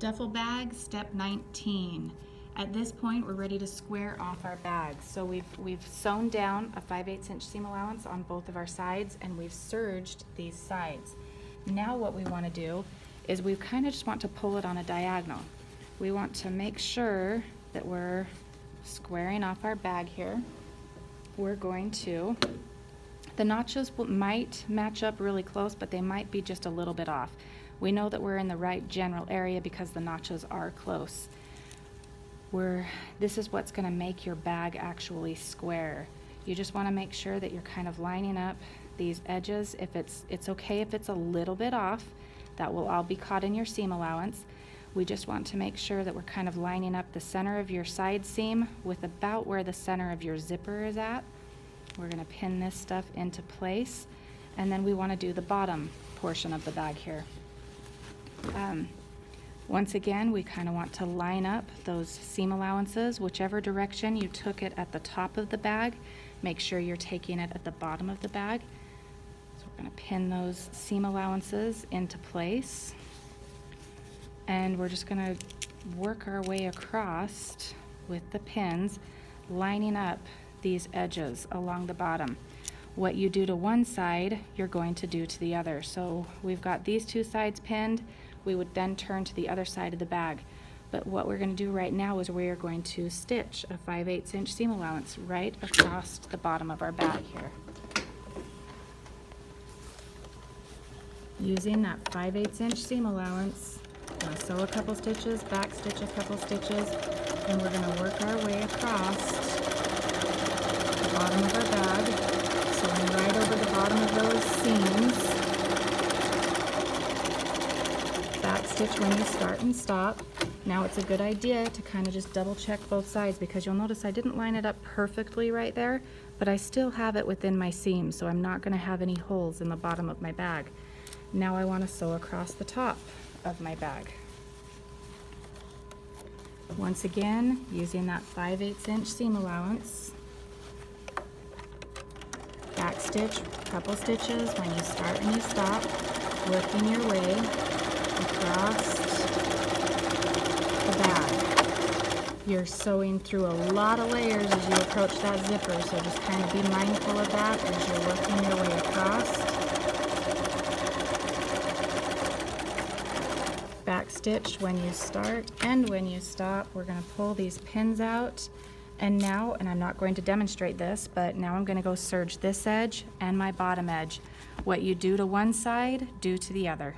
Duffel Bag Step 19. At this point, we're ready to square off our bags. So we've sewn down a 5/8 inch seam allowance on both of our sides, and we've serged these sides. Now what we want to do is we kind of just want to pull it on a diagonal. We want to make sure that we're squaring off our bag here. We're going to, the notches might match up really close, but they might be just a little bit off. We know that we're in the right general area because the notches are close. This is what's going to make your bag actually square. You just want to make sure that you're kind of lining up these edges. If it's okay if it's a little bit off, that will all be caught in your seam allowance. We just want to make sure that we're kind of lining up the center of your side seam with about where the center of your zipper is at. We're going to pin this stuff into place, and then we want to do the bottom portion of the bag here. Once again, we kind of want to line up those seam allowances, whichever direction you took it at the top of the bag. Make sure you're taking it at the bottom of the bag. So we're going to pin those seam allowances into place, and we're just going to work our way across with the pins, lining up these edges along the bottom. What you do to one side, you're going to do to the other. So we've got these two sides pinned. We would then turn to the other side of the bag. But what we're going to do right now is we are going to stitch a 5/8 inch seam allowance right across the bottom of our bag here. Using that 5/8 inch seam allowance, we're going to sew a couple stitches, back stitch a couple stitches, and we're going to work our way across the bottom of our bag, sewing right over the bottom of those seams. Back stitch when you start and stop. Now it's a good idea to kind of just double check both sides, because you'll notice I didn't line it up perfectly right there, but I still have it within my seam, so I'm not going to have any holes in the bottom of my bag. Now I want to sew across the top of my bag. Once again, using that 5/8 inch seam allowance. Back stitch, couple stitches when you start and you stop, working your way across the bag. You're sewing through a lot of layers as you approach that zipper, so just kind of be mindful of that as you're working your way across. Back stitch when you start and when you stop. We're going to pull these pins out, and now, and I'm not going to demonstrate this, but now I'm going to go serge this edge and my bottom edge. What you do to one side, do to the other.